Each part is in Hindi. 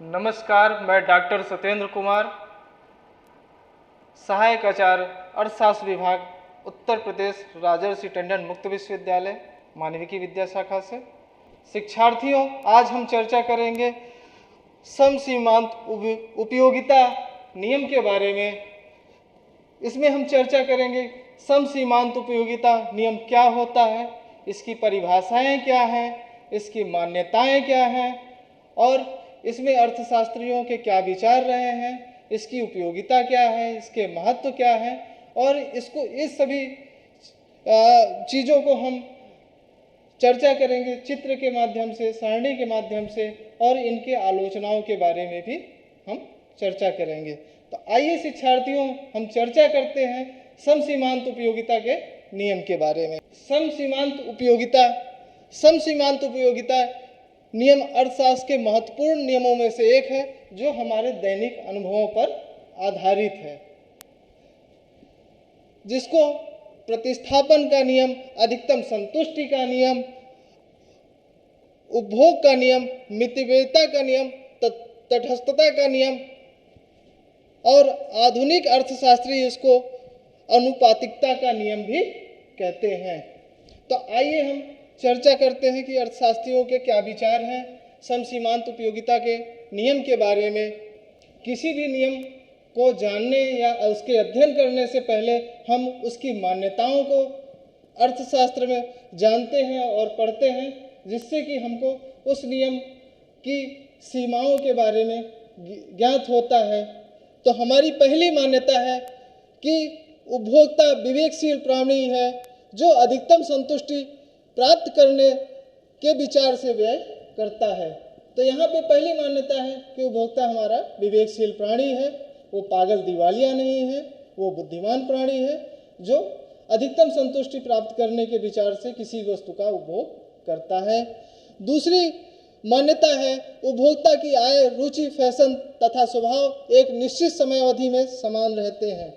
नमस्कार, मैं डॉक्टर सत्येंद्र कुमार, सहायक आचार्य अर्थशास्त्र विभाग, उत्तर प्रदेश राजर्षि टंडन मुक्त विश्वविद्यालय, मानविकी विद्या शाखा से। शिक्षार्थियों, आज हम चर्चा करेंगे समसीमांत उपयोगिता नियम के बारे में। इसमें हम चर्चा करेंगे समसीमांत उपयोगिता नियम क्या होता है, इसकी परिभाषाएं क्या हैं, इसकी मान्यताएं क्या हैं और इसमें अर्थशास्त्रियों के क्या विचार रहे हैं, इसकी उपयोगिता क्या है, इसके महत्व क्या है और इस सभी चीज़ों को हम चर्चा करेंगे चित्र के माध्यम से, सारणी के माध्यम से और इनके आलोचनाओं के बारे में भी हम चर्चा करेंगे। तो आइए शिक्षार्थियों, हम चर्चा करते हैं समसीमांत उपयोगिता के नियम के बारे में। समसीमांत उपयोगिता नियम अर्थशास्त्र के महत्वपूर्ण नियमों में से एक है जो हमारे दैनिक अनुभवों पर आधारित है, जिसको प्रतिस्थापन का नियम, अधिकतम संतुष्टि का नियम, उपभोग का नियम, मितव्ययिता का नियम, तटस्थता का नियम और आधुनिक अर्थशास्त्री इसको अनुपातिकता का नियम भी कहते हैं। तो आइए हम चर्चा करते हैं कि अर्थशास्त्रियों के क्या विचार हैं समसीमांत उपयोगिता के नियम के बारे में। किसी भी नियम को जानने या उसके अध्ययन करने से पहले हम उसकी मान्यताओं को अर्थशास्त्र में जानते हैं और पढ़ते हैं, जिससे कि हमको उस नियम की सीमाओं के बारे में ज्ञात होता है। तो हमारी पहली मान्यता है कि उपभोक्ता विवेकशील प्राणी है जो अधिकतम संतुष्टि प्राप्त करने के विचार से व्यय करता है। तो यहाँ पे पहली मान्यता है कि उपभोक्ता हमारा विवेकशील प्राणी है, वो पागल दिवालिया नहीं है, वो बुद्धिमान प्राणी है जो अधिकतम संतुष्टि प्राप्त करने के विचार से किसी वस्तु का उपभोग करता है। दूसरी मान्यता है उपभोक्ता की आय, रुचि, फैशन तथा स्वभाव एक निश्चित समय अवधि में समान रहते हैं।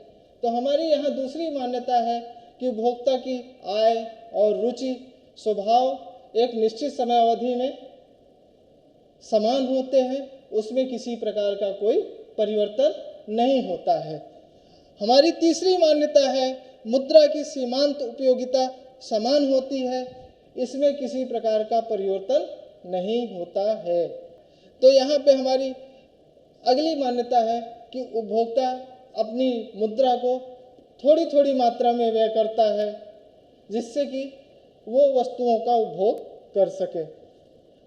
तो हमारी यहाँ दूसरी मान्यता है कि उपभोक्ता की आय और रुचि, स्वभाव एक निश्चित समय अवधि में समान होते हैं, उसमें किसी प्रकार का कोई परिवर्तन नहीं होता है। हमारी तीसरी मान्यता है मुद्रा की सीमांत उपयोगिता समान होती है, इसमें किसी प्रकार का परिवर्तन नहीं होता है। तो यहाँ पे हमारी अगली मान्यता है कि उपभोक्ता अपनी मुद्रा को थोड़ी थोड़ी मात्रा में व्यय करता है, जिससे कि वो वस्तुओं का उपभोग कर सके।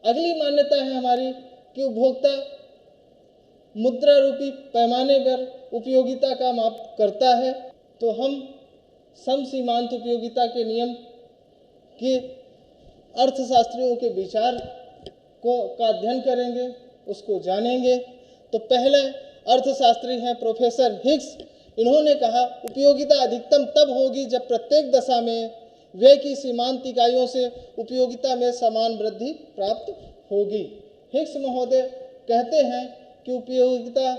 अगली मान्यता है हमारी कि उपभोक्ता मुद्रा रूपी पैमाने पर उपयोगिता का माप करता है। तो हम समसीमांत उपयोगिता के नियम के अर्थशास्त्रियों के विचार का अध्ययन करेंगे, उसको जानेंगे। तो पहले अर्थशास्त्री हैं प्रोफेसर हिग्स। इन्होंने कहा उपयोगिता अधिकतम तब होगी जब प्रत्येक दशा में व्यय की सीमांत इकाइयों से उपयोगिता में समान वृद्धि प्राप्त होगी। हिग्स महोदय कहते हैं कि उपयोगिता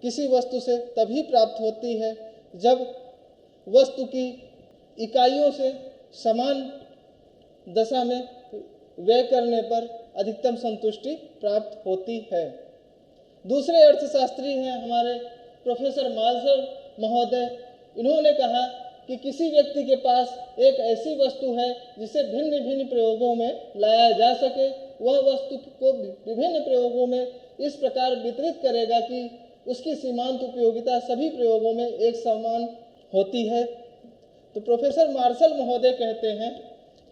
किसी वस्तु से तभी प्राप्त होती है जब वस्तु की इकाइयों से समान दशा में व्यय करने पर अधिकतम संतुष्टि प्राप्त होती है। दूसरे अर्थशास्त्री हैं हमारे प्रोफेसर मार्शल महोदय। इन्होंने कहा कि किसी व्यक्ति के पास एक ऐसी वस्तु है जिसे भिन्न भिन्न प्रयोगों में लाया जा सके, वह वस्तु को विभिन्न प्रयोगों में इस प्रकार वितरित करेगा कि उसकी सीमांत उपयोगिता सभी प्रयोगों में एक समान होती है। तो प्रोफेसर मार्शल महोदय कहते हैं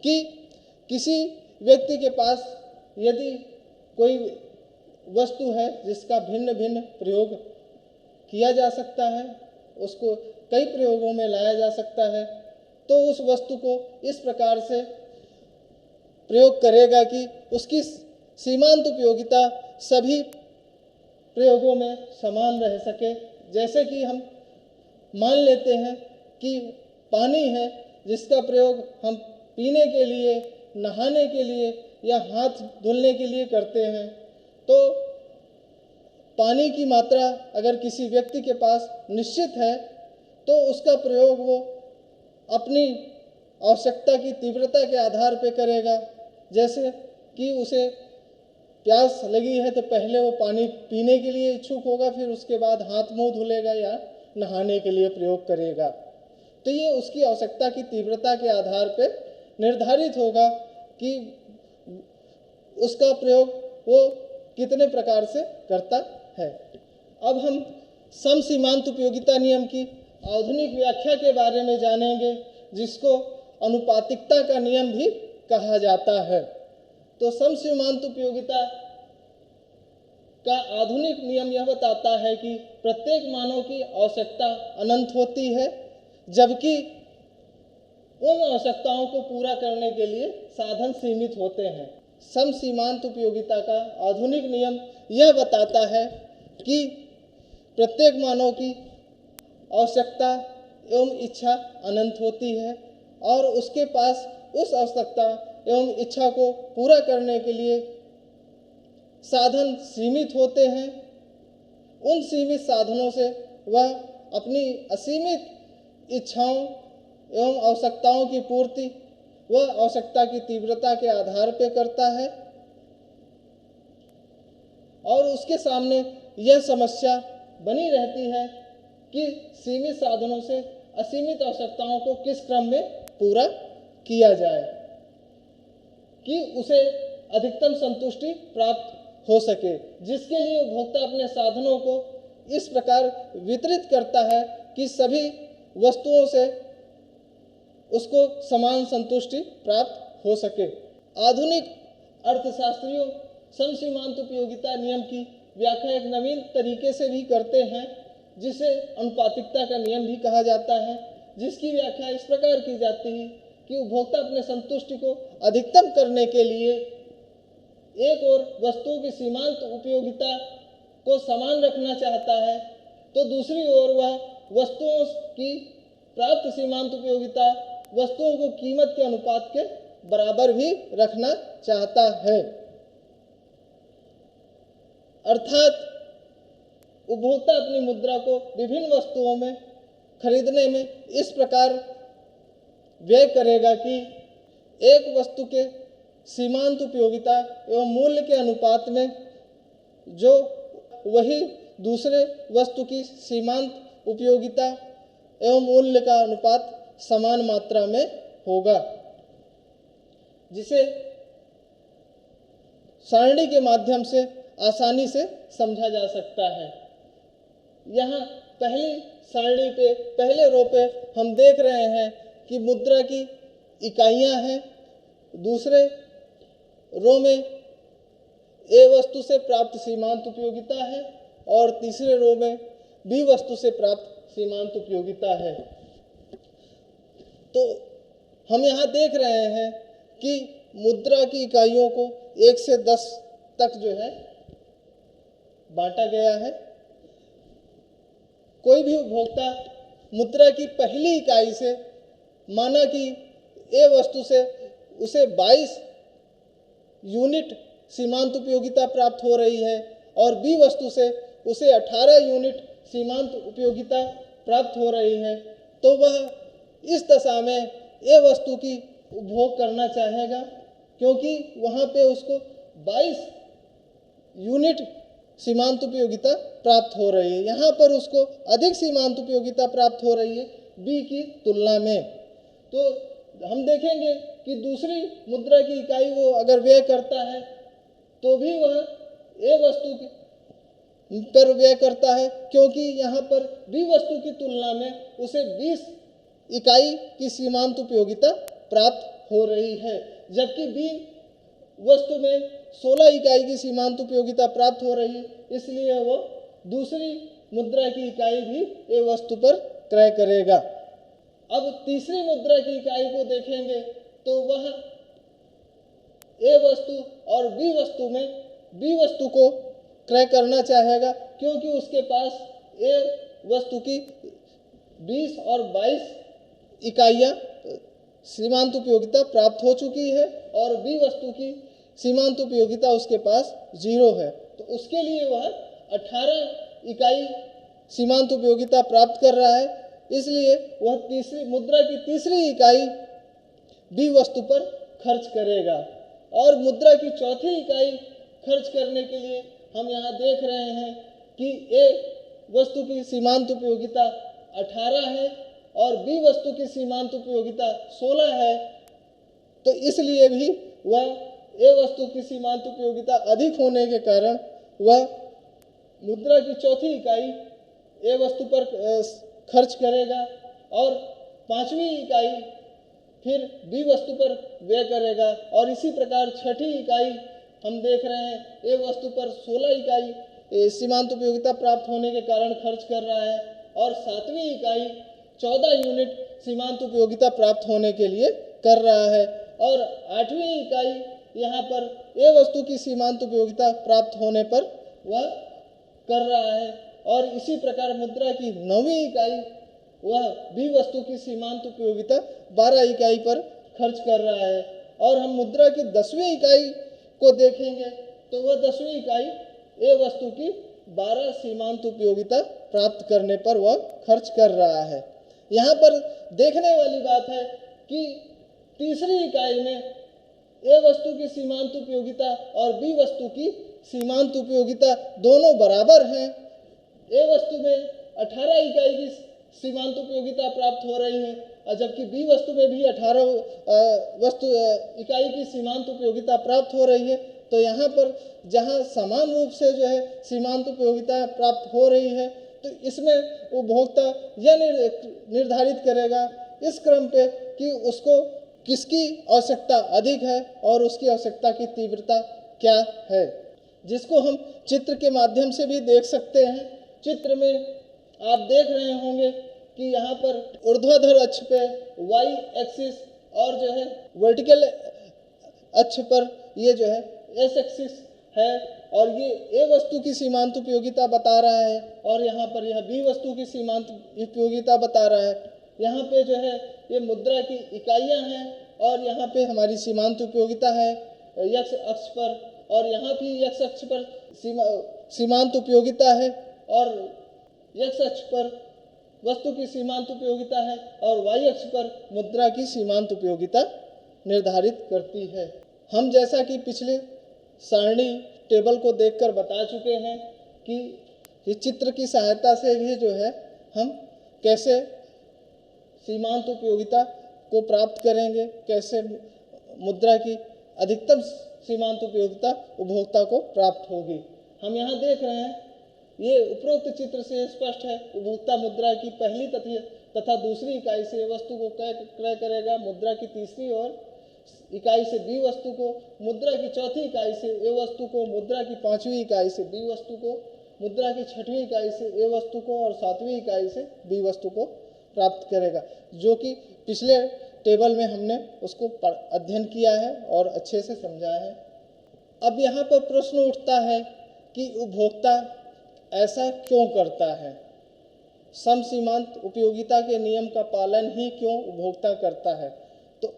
कि किसी व्यक्ति के पास यदि कोई वस्तु है जिसका भिन्न भिन्न प्रयोग किया जा सकता है, उसको कई प्रयोगों में लाया जा सकता है, तो उस वस्तु को इस प्रकार से प्रयोग करेगा कि उसकी सीमांत उपयोगिता सभी प्रयोगों में समान रह सके। जैसे कि हम मान लेते हैं कि पानी है जिसका प्रयोग हम पीने के लिए, नहाने के लिए या हाथ धुलने के लिए करते हैं, तो पानी की मात्रा अगर किसी व्यक्ति के पास निश्चित है तो उसका प्रयोग वो अपनी आवश्यकता की तीव्रता के आधार पर करेगा। जैसे कि उसे प्यास लगी है तो पहले वो पानी पीने के लिए इच्छुक होगा, फिर उसके बाद हाथ मुंह धुलेगा या नहाने के लिए प्रयोग करेगा। तो ये उसकी आवश्यकता की तीव्रता के आधार पर निर्धारित होगा कि उसका प्रयोग वो कितने प्रकार से करता है। अब हम समसीमांत उपयोगिता नियम की आधुनिक व्याख्या के बारे में जानेंगे, जिसको अनुपातिकता का नियम भी कहा जाता है। तो समसीमांत उपयोगिता का आधुनिक नियम यह बताता है कि प्रत्येक मानव की आवश्यकता अनंत होती है, जबकि उन आवश्यकताओं को पूरा करने के लिए साधन सीमित होते हैं। समसीमांत उपयोगिता का आधुनिक नियम यह बताता है कि प्रत्येक मानव की आवश्यकता एवं इच्छा अनंत होती है और उसके पास उस आवश्यकता एवं इच्छा को पूरा करने के लिए साधन सीमित होते हैं। उन सीमित साधनों से वह अपनी असीमित इच्छाओं एवं आवश्यकताओं की पूर्ति वह आवश्यकता की तीव्रता के आधार पर करता है और उसके सामने यह समस्या बनी रहती है कि सीमित साधनों से असीमित आवश्यकताओं को किस क्रम में पूरा किया जाए कि उसे अधिकतम संतुष्टि प्राप्त हो सके, जिसके लिए उपभोक्ता अपने साधनों को इस प्रकार वितरित करता है कि सभी वस्तुओं से उसको समान संतुष्टि प्राप्त हो सके। आधुनिक अर्थशास्त्रियों समसीमांत उपयोगिता नियम की व्याख्या एक नवीन तरीके से भी करते हैं, जिसे अनुपातिकता का नियम भी कहा जाता है, जिसकी व्याख्या इस प्रकार की जाती है कि उपभोक्ता अपने संतुष्टि को अधिकतम करने के लिए एक और वस्तुओं की सीमांत उपयोगिता को समान रखना चाहता है, तो दूसरी ओर वह वस्तुओं की प्राप्त सीमांत उपयोगिता वस्तुओं को कीमत के अनुपात के बराबर भी रखना चाहता है। अर्थात उपभोक्ता अपनी मुद्रा को विभिन्न वस्तुओं में खरीदने में इस प्रकार व्यय करेगा कि एक वस्तु के सीमांत उपयोगिता एवं मूल्य के अनुपात में जो वही दूसरे वस्तु की सीमांत उपयोगिता एवं मूल्य का अनुपात समान मात्रा में होगा, जिसे सारणी के माध्यम से आसानी से समझा जा सकता है। यहाँ पहली सारणी पे पहले रो पे हम देख रहे हैं कि मुद्रा की इकाइयाँ हैं, दूसरे रो में ए वस्तु से प्राप्त सीमांत उपयोगिता है और तीसरे रो में बी वस्तु से प्राप्त सीमांत उपयोगिता है। तो हम यहाँ देख रहे हैं कि मुद्रा की इकाइयों को 1 से 10 तक जो है बांटा गया है। कोई भी उपभोक्ता मुद्रा की पहली इकाई से माना कि ए वस्तु से उसे 22 यूनिट सीमांत उपयोगिता प्राप्त हो रही है और बी वस्तु से उसे 18 यूनिट सीमांत उपयोगिता प्राप्त हो रही है, तो वह इस दशा में ए वस्तु की उपभोग करना चाहेगा, क्योंकि वहाँ पे उसको 22 यूनिट सीमांत उपयोगिता प्राप्त हो रही है। यहाँ पर उसको अधिक सीमांत उपयोगिता प्राप्त हो रही है बी की तुलना में। तो हम देखेंगे कि दूसरी मुद्रा की इकाई वो अगर व्यय करता है तो भी वह ए वस्तु की पर व्यय करता है, क्योंकि यहाँ पर बी वस्तु की तुलना में उसे 20 इकाई की सीमांत उपयोगिता प्राप्त हो रही है, जबकि बी वस्तु में 16 इकाई की सीमांत उपयोगिता प्राप्त हो रही है, इसलिए वो दूसरी मुद्रा की इकाई भी ए वस्तु पर क्रय करेगा। अब तीसरी मुद्रा की इकाई को देखेंगे तो वह ए वस्तु और बी वस्तु में बी वस्तु को क्रय करना चाहेगा, क्योंकि उसके पास ए वस्तु की 20 और 22 इकाइयाँ सीमांत उपयोगिता प्राप्त हो चुकी है और बी वस्तु की सीमांत उपयोगिता उसके पास 0 है, तो उसके लिए वह 18 इकाई सीमांत उपयोगिता प्राप्त कर रहा है, इसलिए वह तीसरी मुद्रा की तीसरी इकाई बी वस्तु पर खर्च करेगा और मुद्रा की चौथी इकाई खर्च करने के लिए हम यहाँ देख रहे हैं कि ए वस्तु की सीमांत उपयोगिता 18 है और बी वस्तु की सीमांत उपयोगिता 16 है, तो इसलिए भी वह ए वस्तु की सीमांत उपयोगिता अधिक होने के कारण वह मुद्रा की चौथी इकाई ए वस्तु पर खर्च करेगा और पांचवी इकाई फिर बी वस्तु पर व्यय करेगा। और इसी प्रकार छठी इकाई हम देख रहे हैं ए वस्तु पर 16 इकाई सीमांत उपयोगिता प्राप्त होने के कारण खर्च कर रहा है और सातवीं इकाई 14 यूनिट सीमांत उपयोगिता प्राप्त होने के लिए कर रहा है और आठवीं इकाई यहाँ पर ए वस्तु की सीमांत उपयोगिता प्राप्त होने पर वह कर रहा है और इसी प्रकार मुद्रा की 9वीं इकाई वह बी वस्तु की सीमांत उपयोगिता 12 इकाई पर खर्च कर रहा है। और हम मुद्रा की 10वीं इकाई को देखेंगे तो वह 10वीं इकाई ए वस्तु की 12 सीमांत उपयोगिता प्राप्त करने पर वह खर्च कर रहा है। यहाँ पर देखने वाली बात है कि तीसरी इकाई में ए वस्तु की सीमांत उपयोगिता और बी वस्तु की सीमांत उपयोगिता दोनों बराबर हैं। ए वस्तु में 18 इकाई की सीमांत उपयोगिता प्राप्त हो रही है और जबकि बी वस्तु में भी 18 इकाई की सीमांत उपयोगिता प्राप्त हो रही है। तो यहाँ पर जहाँ समान रूप से जो है सीमांत उपयोगिता प्राप्त हो रही है तो इसमें उपभोक्ता यह निर्धारित करेगा इस क्रम पे कि उसको किसकी आवश्यकता अधिक है और उसकी आवश्यकता की तीव्रता क्या है, जिसको हम चित्र के माध्यम से भी देख सकते हैं। चित्र में आप देख रहे होंगे कि यहाँ पर ऊर्ध्वाधर अक्ष पे वाई एक्सिस और जो है वर्टिकल अक्ष पर ये जो है एस एक्सिस है और ये ए वस्तु की सीमांत उपयोगिता बता रहा है और यहाँ पर यह बी वस्तु की सीमांत उपयोगिता बता रहा है। यहाँ पे जो है ये मुद्रा की इकाइयाँ हैं और यहाँ पे हमारी सीमांत उपयोगिता है एक्स अक्ष पर और यहाँ भी एक्स अक्ष पर सीमांत उपयोगिता है और एक्स अक्ष पर वस्तु की सीमांत उपयोगिता है और वाई अक्ष पर मुद्रा की सीमांत उपयोगिता निर्धारित करती है। हम जैसा कि पिछले सारणी टेबल को देखकर बता चुके हैं कि इस चित्र की सहायता से भी जो है हम कैसे सीमांत उपयोगिता को प्राप्त करेंगे, कैसे मुद्रा की अधिकतम सीमांत उपयोगिता उपभोक्ता को प्राप्त होगी। हम यहाँ देख रहे हैं ये उपरोक्त चित्र से स्पष्ट है। उपभोक्ता मुद्रा की पहली तथा दूसरी इकाई से वस्तु को क्रय करेगा, मुद्रा की तीसरी और इकाई से बी वस्तु को, मुद्रा की चौथी इकाई से ए वस्तु को, मुद्रा की पांचवी इकाई से बी वस्तु को, मुद्रा की छठवीं इकाई से ए वस्तु को और सातवीं इकाई से बी वस्तु को प्राप्त करेगा, जो कि पिछले टेबल में हमने उसको अध्ययन किया है और अच्छे से समझा है। अब यहाँ पर प्रश्न उठता है कि उपभोक्ता ऐसा क्यों करता है, सम सीमांत उपयोगिता के नियम का पालन ही क्यों उपभोक्ता करता है। तो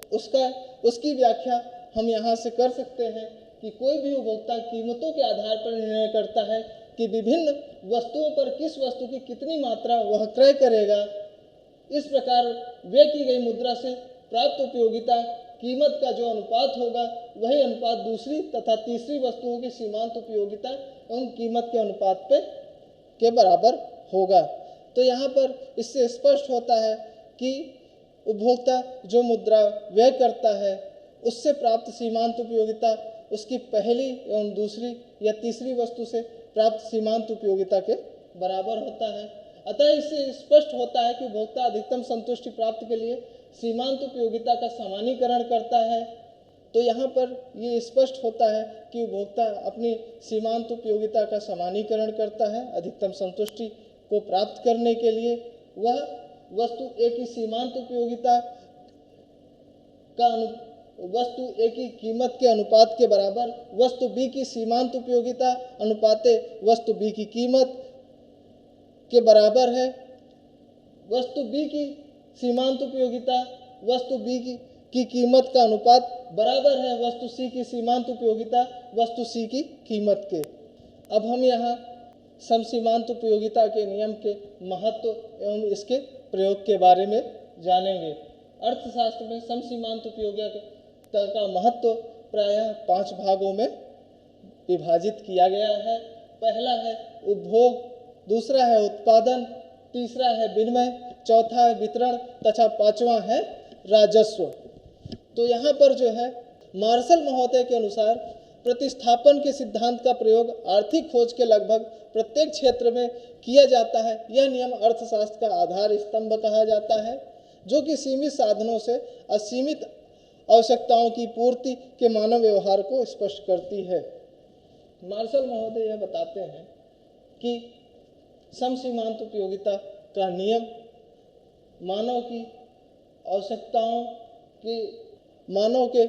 उसकी व्याख्या हम यहाँ से कर सकते हैं कि कोई भी उपभोक्ता कीमतों के आधार पर निर्णय करता है कि विभिन्न वस्तुओं पर किस वस्तु की कितनी मात्रा वह क्रय करेगा। इस प्रकार व्यय की गई मुद्रा से प्राप्त उपयोगिता कीमत का जो अनुपात होगा वही अनुपात दूसरी तथा तीसरी वस्तुओं की सीमांत उपयोगिता एवं कीमत के अनुपात के बराबर होगा। तो यहाँ पर इससे स्पष्ट होता है कि उपभोक्ता जो मुद्रा व्यय करता है उससे प्राप्त सीमांत उपयोगिता उसकी पहली एवं दूसरी या तीसरी वस्तु से प्राप्त सीमांत उपयोगिता के बराबर होता है। अतः इससे स्पष्ट होता है कि उपभोक्ता अधिकतम संतुष्टि प्राप्ति के लिए सीमांत उपयोगिता का सामान्यीकरण करता है। तो यहाँ पर ये स्पष्ट होता है कि उपभोक्ता अपनी सीमांत उपयोगिता का सामान्यीकरण करता है। अधिकतम संतुष्टि को प्राप्त करने के लिए वह वस्तु ए की सीमांत उपयोगिता का वस्तु ए की कीमत के अनुपात के बराबर वस्तु बी की सीमांत उपयोगिता अनुपाते वस्तु बी की कीमत के बराबर है। वस्तु बी की सीमांत उपयोगिता वस्तु बी की कीमत का अनुपात बराबर है वस्तु सी की सीमांत उपयोगिता वस्तु सी की कीमत के। अब हम यहाँ समसीमांत उपयोगिता के नियम के महत्व एवं इसके प्रयोग के बारे में जानेंगे। अर्थशास्त्र में समसीमांत उपयोगिता का महत्व प्रायः 5 भागों में विभाजित किया गया है। पहला है उपभोग, दूसरा है उत्पादन, तीसरा है विनिमय, चौथा है वितरण तथा पांचवा है राजस्व। तो यहाँ पर जो है मार्शल महोदय के अनुसार प्रतिस्थापन के सिद्धांत का प्रयोग आर्थिक खोज के लगभग प्रत्येक क्षेत्र में किया जाता है। यह नियम अर्थशास्त्र का आधार स्तंभ कहा जाता है, जो कि सीमित साधनों से असीमित आवश्यकताओं की पूर्ति के मानव व्यवहार को स्पष्ट करती है। मार्शल महोदय यह बताते हैं कि समसीमांत उपयोगिता का नियम मानव के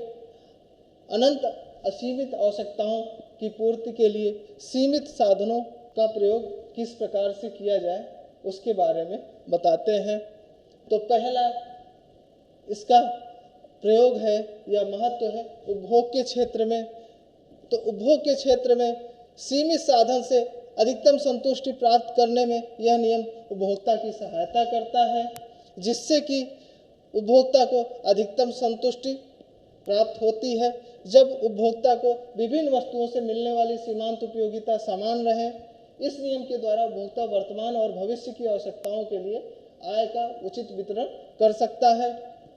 अनंत असीमित आवश्यकताओं की पूर्ति के लिए सीमित साधनों का प्रयोग किस प्रकार से किया जाए उसके बारे में बताते हैं। तो पहला इसका प्रयोग है या महत्व है उपभोग के क्षेत्र में। तो उपभोग के क्षेत्र में सीमित साधन से अधिकतम संतुष्टि प्राप्त करने में यह नियम उपभोक्ता की सहायता करता है, जिससे कि उपभोक्ता को अधिकतम संतुष्टि प्राप्त होती है। जब उपभोक्ता को विभिन्न वस्तुओं से मिलने वाली सीमांत उपयोगिता समान रहे, इस नियम के द्वारा उपभोक्ता वर्तमान और भविष्य की आवश्यकताओं के लिए आय का उचित वितरण कर सकता है,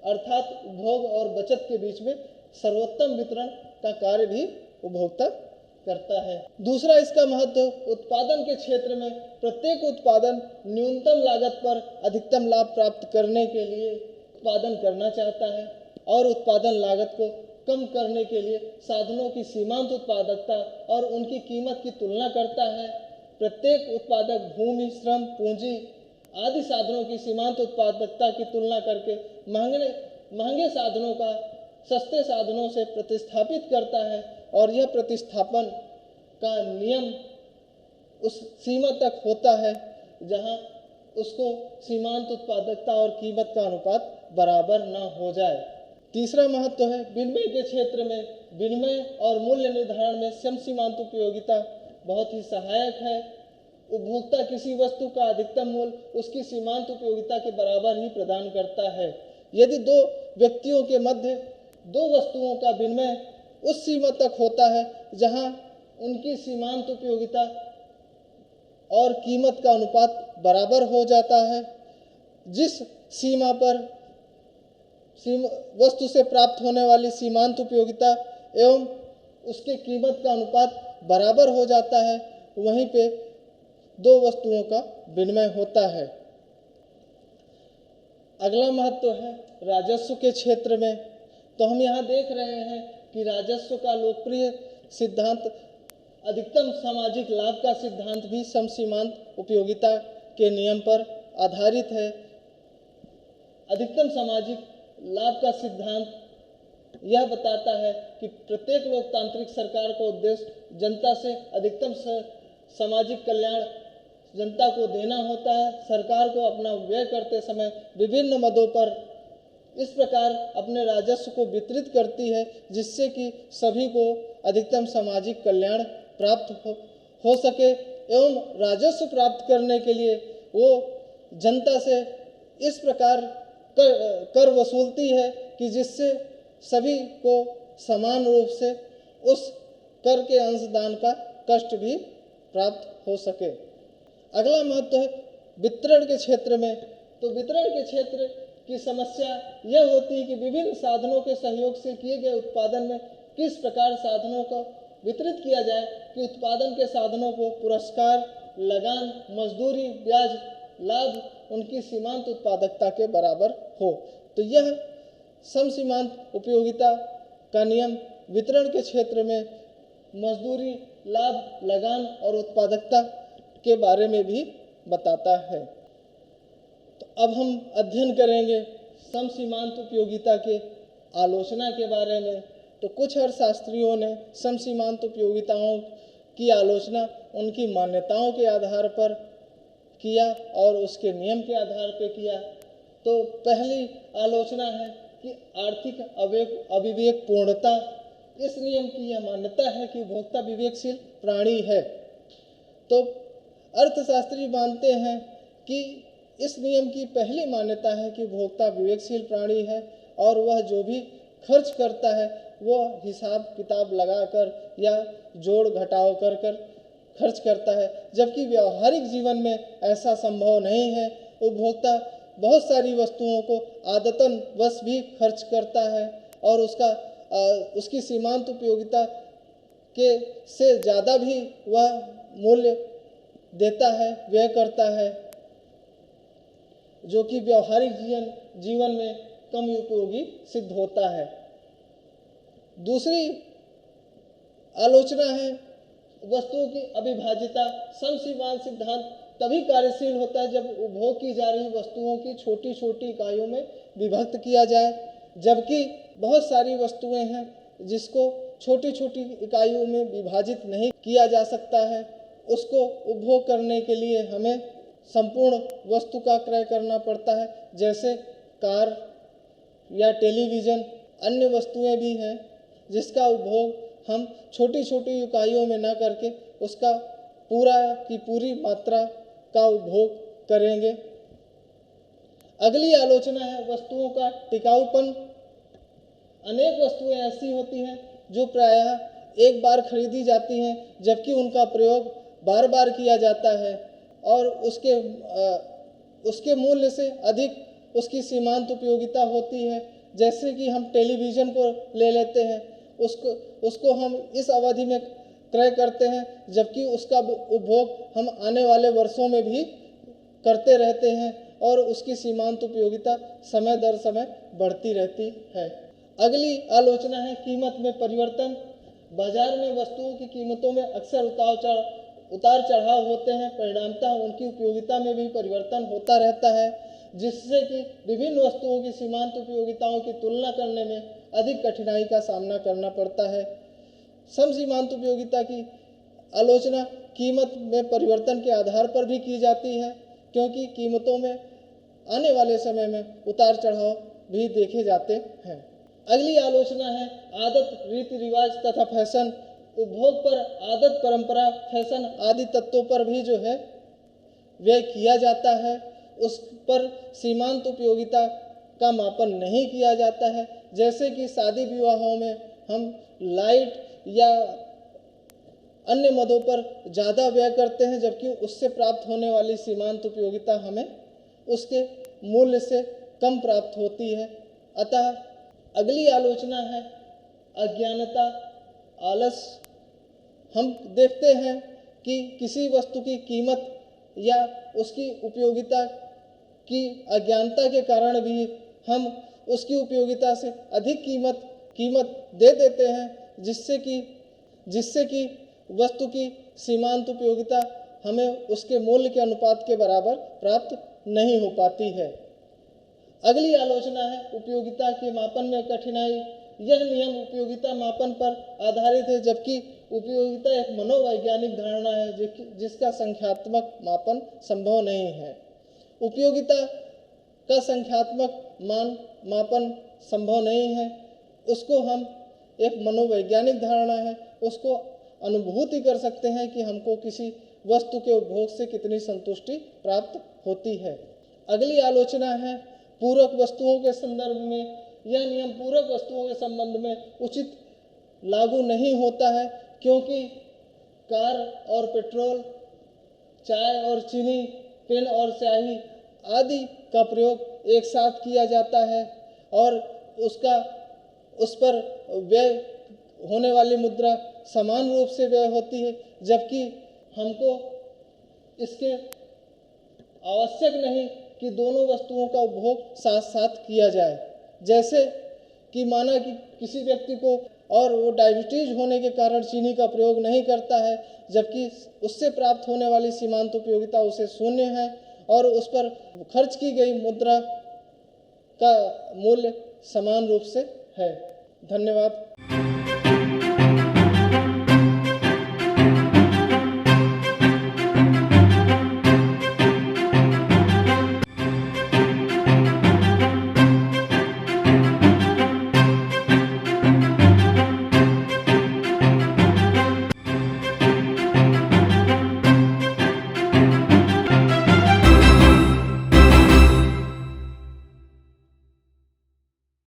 अर्थात उपभोग और बचत के बीच में सर्वोत्तम वितरण का कार्य भी उपभोक्ता करता है। दूसरा इसका महत्व उत्पादन के क्षेत्र में प्रत्येक उत्पादन न्यूनतम लागत पर अधिकतम लाभ प्राप्त करने के लिए उत्पादन करना चाहता है और उत्पादन लागत को कम करने के लिए साधनों की सीमांत उत्पादकता और उनकी कीमत की तुलना करता है। प्रत्येक उत्पादक भूमि, श्रम, पूंजी आदि साधनों की सीमांत उत्पादकता की तुलना करके महंगे साधनों का सस्ते साधनों से प्रतिस्थापित करता है और यह प्रतिस्थापन का नियम उस सीमा तक होता है जहां उसको सीमांत उत्पादकता और कीमत का अनुपात बराबर ना हो जाए। तीसरा महत्व है विनिमय के क्षेत्र में विनिमय और मूल्य निर्धारण में समसीमांत उपयोगिता बहुत ही सहायक है। उपभोक्ता किसी वस्तु का अधिकतम मूल्य उसकी सीमांत उपयोगिता के बराबर ही प्रदान करता है। यदि दो व्यक्तियों के मध्य दो वस्तुओं का विनिमय उस सीमा तक होता है जहां उनकी सीमांत उपयोगिता और कीमत का अनुपात बराबर हो जाता है, जिस सीमा पर वस्तु से प्राप्त होने वाली सीमांत उपयोगिता एवं उसके कीमत का अनुपात बराबर हो जाता है, वहीं पे दो वस्तुओं का विनिमय होता है। अगला महत्व है राजस्व के क्षेत्र में। तो हम यहाँ देख रहे हैं कि राजस्व का लोकप्रिय सिद्धांत अधिकतम सामाजिक लाभ का सिद्धांत भी समसीमांत उपयोगिता के नियम पर आधारित है। अधिकतम सामाजिक लाभ का सिद्धांत यह बताता है कि प्रत्येक लोकतांत्रिक सरकार का उद्देश्य जनता से अधिकतम सामाजिक कल्याण जनता को देना होता है। सरकार को अपना व्यय करते समय विभिन्न मदों पर इस प्रकार अपने राजस्व को वितरित करती है जिससे कि सभी को अधिकतम सामाजिक कल्याण प्राप्त हो सके एवं राजस्व प्राप्त करने के लिए वो जनता से इस प्रकार कर वसूलती है कि जिससे सभी को समान रूप से उस कर के अंशदान का कष्ट भी प्राप्त हो सके। अगला महत्व है वितरण के क्षेत्र में। तो वितरण के क्षेत्र की समस्या यह होती है कि विभिन्न साधनों के सहयोग से किए गए उत्पादन में किस प्रकार साधनों को वितरित किया जाए कि उत्पादन के साधनों को पुरस्कार, लगान, मजदूरी, ब्याज, लाभ उनकी सीमांत उत्पादकता के बराबर हो। तो यह समसीमांत उपयोगिता का नियम वितरण के क्षेत्र में मजदूरी, लाभ, लगान और उत्पादकता के बारे में भी बताता है। तो अब हम अध्ययन करेंगे समसीमांत उपयोगिता के आलोचना के बारे में। तो कुछ अर्थशास्त्रियों ने समसीमांत उपयोगिताओं की आलोचना उनकी मान्यताओं के आधार पर किया और उसके नियम के आधार पर किया। तो पहली आलोचना है कि आर्थिक अविवेक पूर्णता। इस नियम की यह मान्यता है कि उपभोक्ता विवेकशील प्राणी है। तो अर्थशास्त्री मानते हैं कि इस नियम की पहली मान्यता है कि उपभोक्ता विवेकशील प्राणी है और वह जो भी खर्च करता है वो हिसाब किताब लगाकर या जोड़ घटाव कर कर खर्च करता है, जबकि व्यवहारिक जीवन में ऐसा संभव नहीं है। उपभोक्ता बहुत सारी वस्तुओं को आदतन वश भी खर्च करता है और उसकी सीमांत उपयोगिता के से ज़्यादा भी वह मूल्य देता है, व्यय करता है, जो कि व्यवहारिक जीवन में कम उपयोगी सिद्ध होता है। दूसरी आलोचना है वस्तुओं की अविभाज्यता। समसीमांत सिद्धांत तभी कार्यशील होता है जब उपभोग की जा रही वस्तुओं की छोटी छोटी इकाइयों में विभक्त किया जाए, जबकि बहुत सारी वस्तुएं हैं जिसको छोटी छोटी इकाइयों में विभाजित नहीं किया जा सकता है। उसको उपभोग करने के लिए हमें संपूर्ण वस्तु का क्रय करना पड़ता है, जैसे कार या टेलीविज़न। अन्य वस्तुएं भी हैं जिसका उपभोग हम छोटी छोटी इकाइयों में न करके उसका पूरा की पूरी मात्रा का उपभोग करेंगे। अगली आलोचना है वस्तुओं का टिकाऊपन। अनेक वस्तुएं ऐसी होती हैं जो प्रायः एक बार खरीदी जाती हैं, जबकि उनका प्रयोग बार बार किया जाता है और उसके मूल्य से अधिक उसकी सीमांत उपयोगिता होती है। जैसे कि हम टेलीविज़न को ले लेते हैं, उसको हम इस अवधि में क्रय करते हैं, जबकि उसका उपभोग हम आने वाले वर्षों में भी करते रहते हैं और उसकी सीमांत उपयोगिता समय दर समय बढ़ती रहती है। अगली आलोचना है कीमत में परिवर्तन। बाजार में वस्तुओं की कीमतों में अक्सर उतार चढ़ाव होते हैं, परिणामतः उनकी उपयोगिता में भी परिवर्तन होता रहता है, जिससे कि विभिन्न वस्तुओं की सीमांत उपयोगिताओं की तुलना करने में अधिक कठिनाई का सामना करना पड़ता है। समसीमांत उपयोगिता की आलोचना कीमत में परिवर्तन के आधार पर भी की जाती है, क्योंकि कीमतों में आने वाले समय में उतार चढ़ाव भी देखे जाते हैं। अगली आलोचना है आदत, रीति रिवाज तथा फैशन। उपभोग पर आदत, परंपरा, फैशन आदि तत्वों पर भी जो है व्यय किया जाता है। उस पर सीमांत उपयोगिता का मापन नहीं किया जाता है। जैसे कि शादी विवाहों में हम लाइट या अन्य मदों पर ज़्यादा व्यय करते हैं, जबकि उससे प्राप्त होने वाली सीमांत उपयोगिता हमें उसके मूल्य से कम प्राप्त होती है। अतः अगली आलोचना है अज्ञानता, आलस। हम देखते हैं कि किसी वस्तु की कीमत या उसकी उपयोगिता की अज्ञानता के कारण भी हम उसकी उपयोगिता से अधिक कीमत दे देते हैं, जिससे कि वस्तु की सीमांत उपयोगिता हमें उसके मूल्य के अनुपात के बराबर प्राप्त नहीं हो पाती है। अगली आलोचना है उपयोगिता के मापन में कठिनाई। यह नियम उपयोगिता मापन पर आधारित है, जबकि उपयोगिता एक मनोवैज्ञानिक धारणा है जिसका संख्यात्मक मापन संभव नहीं है। उपयोगिता का संख्यात्मक मापन संभव नहीं है। उसको हम एक मनोवैज्ञानिक धारणा है, उसको अनुभूति कर सकते हैं कि हमको किसी वस्तु के उपभोग से कितनी संतुष्टि प्राप्त होती है। अगली आलोचना है पूरक वस्तुओं के संदर्भ में। यह नियम पूरक वस्तुओं के संबंध में उचित लागू नहीं होता है, क्योंकि कार और पेट्रोल, चाय और चीनी, पेन और स्याही आदि का प्रयोग एक साथ किया जाता है और उस पर व्यय होने वाली मुद्रा समान रूप से व्यय होती है, जबकि हमको इसके आवश्यक नहीं कि दोनों वस्तुओं का उपभोग साथ साथ किया जाए। जैसे कि माना कि किसी व्यक्ति को और वो डायबिटीज होने के कारण चीनी का प्रयोग नहीं करता है, जबकि उससे प्राप्त होने वाली सीमांत उपयोगिता उसे शून्य है और उस पर खर्च की गई मुद्रा का मूल्य समान रूप से है। धन्यवाद।